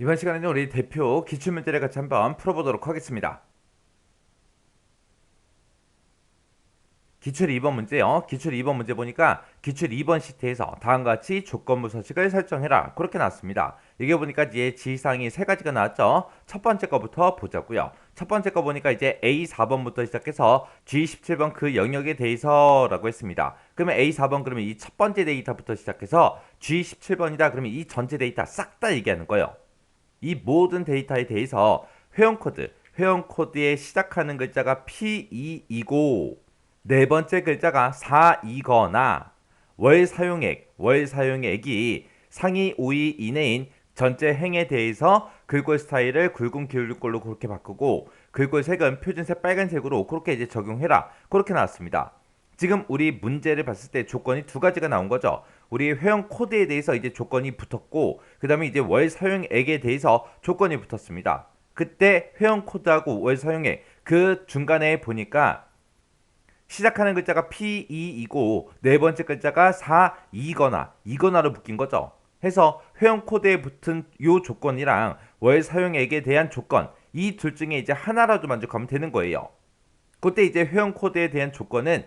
이번 시간에는 우리 대표 기출문제를 같이 한번 풀어보도록 하겠습니다. 기출 2번 문제요. 기출 2번 문제 보니까 기출 2번 시트에서 다음과 같이 조건부 서식을 설정해라. 그렇게 나왔습니다. 이게 보니까 이제 지시사항이 세 가지가 나왔죠. 첫 번째 거부터 보자고요. 첫 번째 거 보니까 이제 A4번부터 시작해서 G17번 그 영역에 대해서라고 했습니다. 그러면 A4번 그러면 이 첫 번째 데이터부터 시작해서 G17번이다. 그러면 이 전체 데이터 싹 다 얘기하는 거예요. 이 모든 데이터에 대해서 회원 코드에 시작하는 글자가 P2이고 네 번째 글자가 4이거나 월 사용액이 상위 5위 이내인 전체 행에 대해서 글꼴 스타일을 굵은 기울글꼴로 그렇게 바꾸고 글꼴 색은 표준색 빨간색으로 그렇게 이제 적용해라. 그렇게 나왔습니다. 지금 우리 문제를 봤을 때 조건이 두 가지가 나온 거죠. 우리 회원 코드에 대해서 이제 조건이 붙었고 그 다음에 이제 월 사용액에 대해서 조건이 붙었습니다. 그때 회원 코드하고 월 사용액 그 중간에 보니까 시작하는 글자가 P2이고 네 번째 글자가 4이거나 이거나로 묶인 거죠. 해서 회원 코드에 붙은 요 조건이랑 월 사용액에 대한 조건 이 둘 중에 이제 하나라도 만족하면 되는 거예요. 그때 이제 회원 코드에 대한 조건은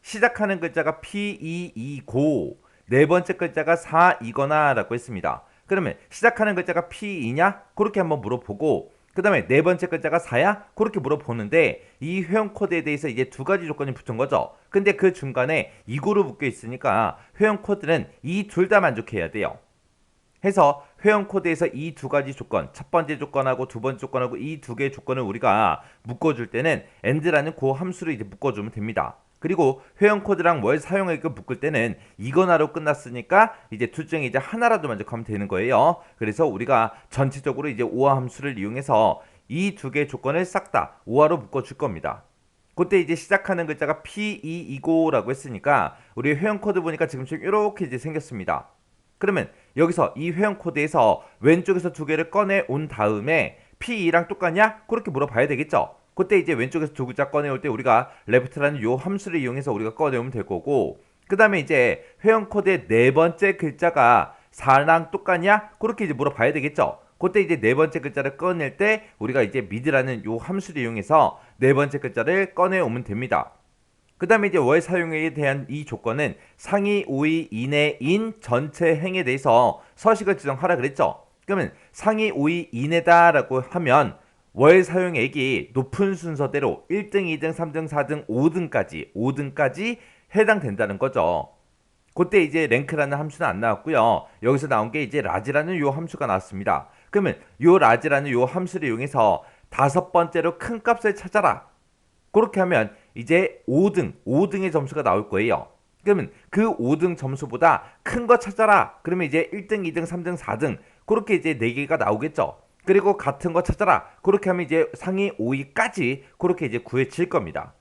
시작하는 글자가 P2이고 네 번째 글자가 4이거나 라고 했습니다. 그러면 시작하는 글자가 P이냐? 그렇게 한번 물어보고 그 다음에 네 번째 글자가 4야? 그렇게 물어보는데 이 회원 코드에 대해서 이제 두 가지 조건이 붙은 거죠. 근데 그 중간에 이고로 묶여 있으니까 회원 코드는 이 둘 다 만족해야 돼요. 해서 회원 코드에서 이 두 가지 조건, 첫 번째 조건하고 두 번째 조건하고 이 두 개의 조건을 우리가 묶어줄 때는 and라는 그 함수를 이제 묶어주면 됩니다. 그리고 회원 코드랑 월 사용액을 묶을 때는 이거나로 끝났으니까 이제 둘 중에 이제 하나라도 만족하면 되는 거예요. 그래서 우리가 전체적으로 이제 오화 함수를 이용해서 이 두 개의 조건을 싹 다 오화로 묶어줄 겁니다. 그때 이제 시작하는 글자가 P2이고라고 했으니까 우리 회원 코드 보니까 지금처럼 이렇게 이제 생겼습니다. 그러면 여기서 이 회원 코드에서 왼쪽에서 두 개를 꺼내 온 다음에 P2랑 똑같냐? 그렇게 물어봐야 되겠죠. 그때 이제 왼쪽에서 두 글자 꺼내올 때 우리가 left라는 요 함수를 이용해서 우리가 꺼내오면 될 거고 그 다음에 이제 회원 코드의 네 번째 글자가 4랑 똑같냐? 그렇게 이제 물어봐야 되겠죠. 그때 이제 네 번째 글자를 꺼낼 때 우리가 이제 mid라는 요 함수를 이용해서 네 번째 글자를 꺼내오면 됩니다. 그 다음에 이제 월 사용액에 대한 이 조건은 상위 5위 이내인 전체 행에 대해서 서식을 지정하라 그랬죠. 그러면 상위 5위 이내다라고 하면 월 사용액이 높은 순서대로 1등, 2등, 3등, 4등, 5등까지 해당된다는 거죠. 그때 이제 랭크라는 함수는 안 나왔고요. 여기서 나온 게 이제 라지라는 요 함수가 나왔습니다. 그러면 요 라지라는 요 함수를 이용해서 다섯 번째로 큰 값을 찾아라. 그렇게 하면 이제 5등의 점수가 나올 거예요. 그러면 그 5등 점수보다 큰 거 찾아라. 그러면 이제 1등, 2등, 3등, 4등 그렇게 이제 4개가 나오겠죠. 그리고 같은 거 찾아라. 그렇게 하면 이제 상위 5위까지 그렇게 이제 구해질 겁니다.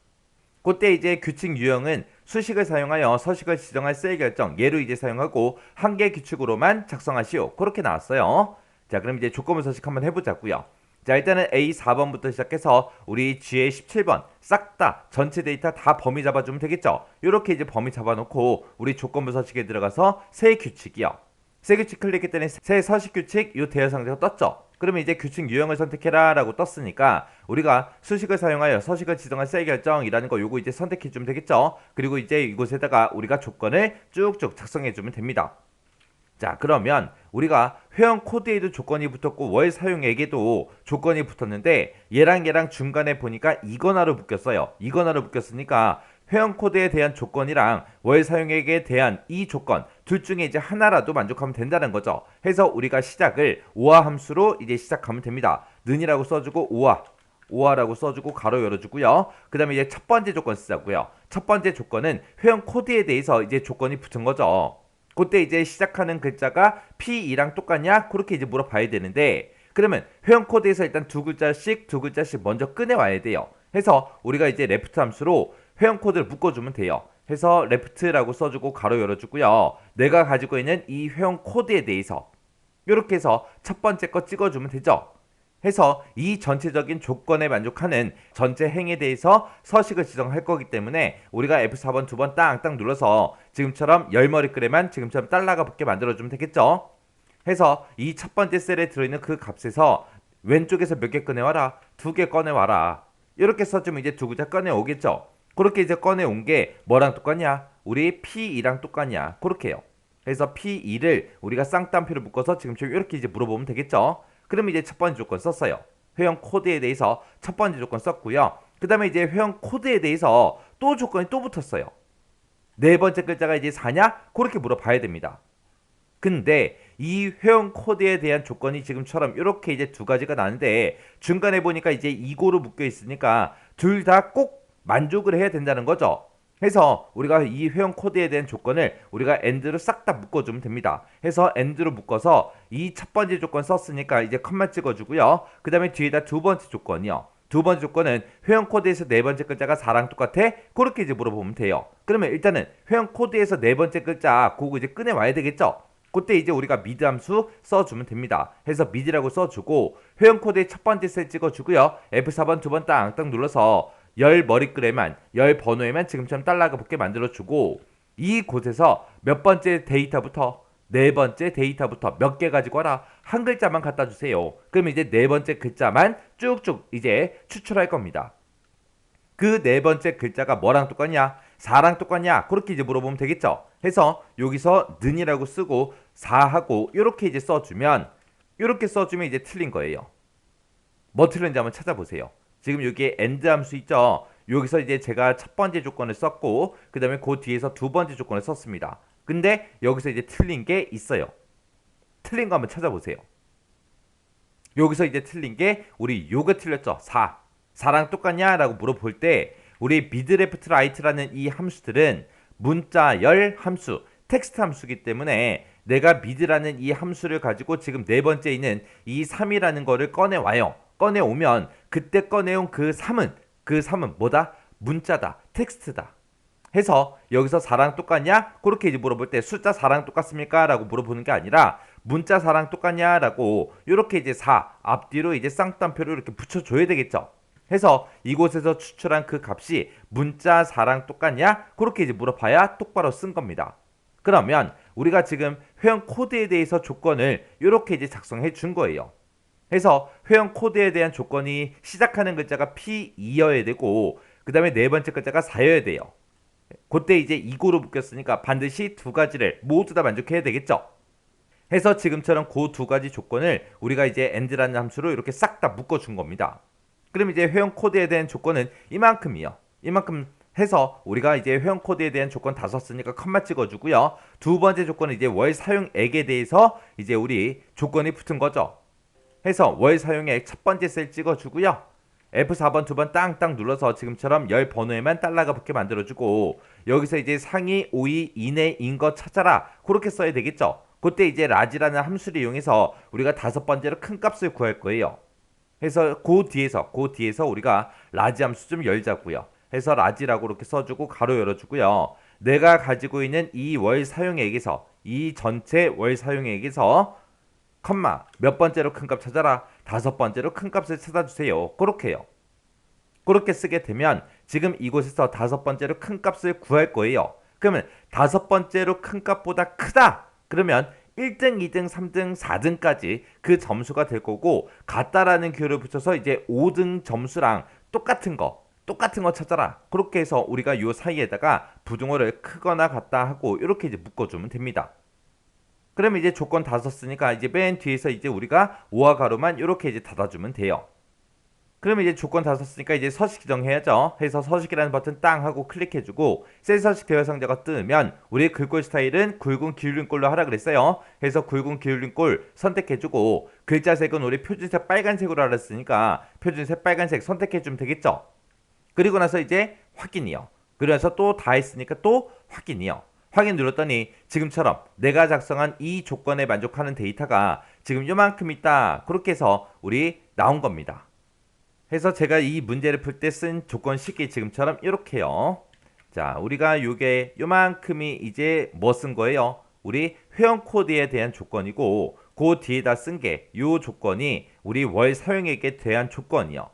그때 이제 규칙 유형은 수식을 사용하여 서식을 지정할 셀 결정 예로 이제 사용하고 한 개 규칙으로만 작성하시오. 그렇게 나왔어요. 자, 그럼 이제 조건부 서식 한번 해보자고요. 자, 일단은 A4번부터 시작해서 우리 G의 17번 싹 다 전체 데이터 다 범위 잡아주면 되겠죠. 이렇게 이제 범위 잡아놓고 우리 조건부 서식에 들어가서 새 규칙이요. 새 규칙 클릭했더니 새 서식 규칙 요 대여 상자가 떴죠. 그러면 이제 규칙 유형을 선택해라 라고 떴으니까 우리가 수식을 사용하여 서식을 지정할 셀 결정이라는 거 요거 이제 선택해주면 되겠죠. 그리고 이제 이곳에다가 우리가 조건을 쭉쭉 작성해주면 됩니다. 자, 그러면 우리가 회원 코드에도 조건이 붙었고 월 사용액에도 조건이 붙었는데 얘랑 중간에 보니까 이거나로 묶였어요. 이거나로 묶였으니까 회원 코드에 대한 조건이랑 월 사용액에 대한 이 조건 둘 중에 이제 하나라도 만족하면 된다는 거죠. 해서 우리가 시작을 오화 함수로 이제 시작하면 됩니다. 는이라고 써주고 오화라고 써주고 가로 열어주고요. 그 다음에 이제 첫 번째 조건 쓰자고요. 첫 번째 조건은 회원 코드에 대해서 이제 조건이 붙은 거죠. 그때 이제 시작하는 글자가 P2랑 똑같냐? 그렇게 이제 물어봐야 되는데 그러면 회원 코드에서 일단 두 글자씩 먼저 꺼내와야 돼요. 해서 우리가 이제 레프트 함수로 회원 코드를 묶어주면 돼요. 해서 레프트라고 써주고 가로 열어주고요. 내가 가지고 있는 이 회원 코드에 대해서 이렇게 해서 첫 번째 거 찍어주면 되죠. 해서 이 전체적인 조건에 만족하는 전체 행에 대해서 서식을 지정할 거기 때문에 우리가 F4번 두 번 땅땅 눌러서 지금처럼 열머리글에만 지금처럼 달러가 붙게 만들어주면 되겠죠. 해서 이 첫 번째 셀에 들어있는 그 값에서 왼쪽에서 몇 개 꺼내와라. 2개 꺼내와라. 이렇게 써주면 이제 두 글자 꺼내오겠죠. 그렇게 이제 꺼내온 게 뭐랑 똑같냐? 우리 P2랑 똑같냐? 그렇게 해요. 그래서 P2를 우리가 쌍따옴표를 묶어서 지금처럼 이렇게 이제 물어보면 되겠죠. 그러면 이제 첫 번째 조건 썼어요. 회원 코드에 대해서 첫 번째 조건 썼고요. 그 다음에 이제 회원 코드에 대해서 또 조건이 또 붙었어요. 네 번째 글자가 이제 4냐? 그렇게 물어봐야 됩니다. 근데 이 회원 코드에 대한 조건이 지금처럼 이렇게 이제 두 가지가 나는데 중간에 보니까 이제 이고로 묶여 있으니까 둘 다 꼭 만족을 해야 된다는 거죠. 해서 우리가 이 회원 코드에 대한 조건을 우리가 AND로 싹 다 묶어주면 됩니다. 해서 AND로 묶어서 이 첫 번째 조건 썼으니까 이제 컴마 찍어주고요. 그 다음에 뒤에다 두 번째 조건이요. 두 번째 조건은 회원 코드에서 네 번째 글자가 4랑 똑같아? 그렇게 이제 물어보면 돼요. 그러면 일단은 회원 코드에서 네 번째 글자 그거 이제 꺼내와야 되겠죠. 그때 이제 우리가 미드 함수 써주면 됩니다. 해서 미드라고 써주고 회원 코드의 첫 번째 셀 찍어주고요. F4번 두 번 땅땅 눌러서 열 머리글에만 열 번호에만 지금처럼 달러가 붙게 만들어주고 이곳에서 몇 번째 데이터부터 네 번째 데이터부터 몇 개 가지고 와라. 한 글자만 갖다 주세요. 그러면 이제 네 번째 글자만 쭉쭉 이제 추출할 겁니다. 그 네 번째 글자가 뭐랑 똑같냐? 4랑 똑같냐? 그렇게 이제 물어보면 되겠죠. 해서 여기서 는이라고 쓰고 4하고 이렇게 이제 써주면 이제 틀린 거예요. 뭐 틀린지 한번 찾아보세요. 지금 여기에 AND 함수 있죠. 여기서 이제 제가 첫 번째 조건을 썼고 그 다음에 그 뒤에서 두 번째 조건을 썼습니다. 근데 여기서 이제 틀린 게 있어요. 틀린 거 한번 찾아보세요. 여기서 이제 틀린 게 우리 요거 틀렸죠. 4랑 똑같냐? 라고 물어볼 때 우리 미드레프트 라이트라는 이 함수들은 문자열 함수, 텍스트 함수이기 때문에 내가 미드라는 이 함수를 가지고 지금 네 번째 있는 이 3이라는 거를 꺼내와요. 꺼내오면 그때 꺼내온 그 3은 뭐다? 문자다. 텍스트다. 해서 여기서 4랑 똑같냐? 그렇게 이제 물어볼 때 숫자 4랑 똑같습니까? 라고 물어보는 게 아니라 문자 4랑 똑같냐? 라고 이렇게 이제 4 앞뒤로 이제 쌍따옴표를 이렇게 붙여줘야 되겠죠. 해서 이곳에서 추출한 그 값이 문자 4랑 똑같냐? 그렇게 이제 물어봐야 똑바로 쓴 겁니다. 그러면 우리가 지금 회원 코드에 대해서 조건을 이렇게 이제 작성해 준 거예요. 해서 회원 코드에 대한 조건이 시작하는 글자가 P2여야 되고 그 다음에 네 번째 글자가 4여야 돼요. 그때 이제 이고로 묶였으니까 반드시 두 가지를 모두 다 만족해야 되겠죠. 해서 지금처럼 그 두 가지 조건을 우리가 이제 AND라는 함수로 이렇게 싹 다 묶어준 겁니다. 그럼 이제 회원 코드에 대한 조건은 이만큼이요. 이만큼 해서 우리가 이제 회원 코드에 대한 조건 다 썼으니까 컴마 찍어주고요. 두 번째 조건은 이제 월 사용액에 대해서 이제 우리 조건이 붙은 거죠. 해서 월 사용액 첫 번째 셀 찍어주고요. F4번 두 번 땅땅 눌러서 지금처럼 열 번호에만 달러가 붙게 만들어주고 여기서 이제 상위 5위 이내인 거 찾아라. 그렇게 써야 되겠죠. 그때 이제 라지라는 함수를 이용해서 우리가 다섯 번째로 큰 값을 구할 거예요. 해서 그 뒤에서 우리가 라지 함수 좀 열자고요. 해서 라지라고 이렇게 써주고 가로 열어주고요. 내가 가지고 있는 이 월 사용액에서 이 전체 월 사용액에서 컴마 몇 번째로 큰 값 찾아라. 다섯 번째로 큰 값을 찾아주세요. 그렇게 해요. 그렇게 쓰게 되면 지금 이곳에서 다섯 번째로 큰 값을 구할 거예요. 그러면 다섯 번째로 큰 값보다 크다. 그러면 1등, 2등, 3등, 4등까지 그 점수가 될 거고 같다라는 기호를 붙여서 이제 5등 점수랑 똑같은 거 찾아라. 그렇게 해서 우리가 요 사이에다가 부등호를 크거나 같다 하고 이렇게 이제 묶어주면 됩니다. 그러면 이제 조건 다 썼으니까 이제 맨 뒤에서 이제 우리가 5와 가로만 이렇게 이제 닫아주면 돼요. 그러면 이제 조건 다 썼으니까 이제 서식 지정해야죠. 해서 서식이라는 버튼 땅 하고 클릭해주고 셀 서식 대화 상자가 뜨면 우리 글꼴 스타일은 굵은 기울인 꼴로 하라 그랬어요. 해서 굵은 기울인 꼴 선택해주고 글자 색은 우리 표준색 빨간색으로 알았으니까 표준색 빨간색 선택해주면 되겠죠. 그리고 나서 이제 확인이요. 그래서 또 다 했으니까 또 확인이요. 확인 눌렀더니 지금처럼 내가 작성한 이 조건에 만족하는 데이터가 지금 요만큼 있다. 그렇게 해서 우리 나온 겁니다. 해서 제가 이 문제를 풀 때 쓴 조건식이 지금처럼 이렇게요. 자, 우리가 요게 요만큼이 이제 뭐 쓴 거예요? 우리 회원 코드에 대한 조건이고 그 뒤에다 쓴 게 요 조건이 우리 월 사용액에 대한 조건이요.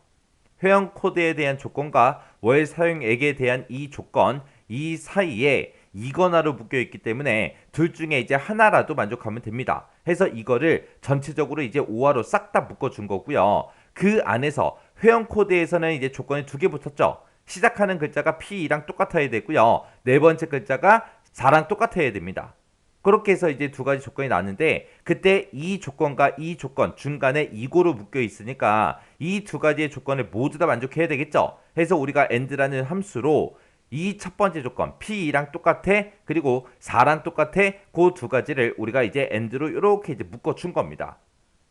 회원 코드에 대한 조건과 월 사용액에 대한 이 조건 이 사이에 이거나로 묶여 있기 때문에 둘 중에 이제 하나라도 만족하면 됩니다. 해서 이거를 전체적으로 이제 5화로 싹 다 묶어 준 거고요. 그 안에서 회원 코드에서는 이제 조건이 두 개 붙었죠. 시작하는 글자가 P랑 똑같아야 되고요. 네 번째 글자가 4랑 똑같아야 됩니다. 그렇게 해서 이제 두 가지 조건이 나왔는데 그때 이 조건과 이 조건 중간에 이고로 묶여 있으니까 이 두 가지의 조건을 모두 다 만족해야 되겠죠. 해서 우리가 and라는 함수로 이 첫 번째 조건 P랑 똑같아 그리고 4랑 똑같아 그 두 가지를 우리가 이제 and로 이렇게 이제 묶어 준 겁니다.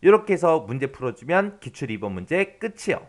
이렇게 해서 문제 풀어주면 기출 2번 문제 끝이요.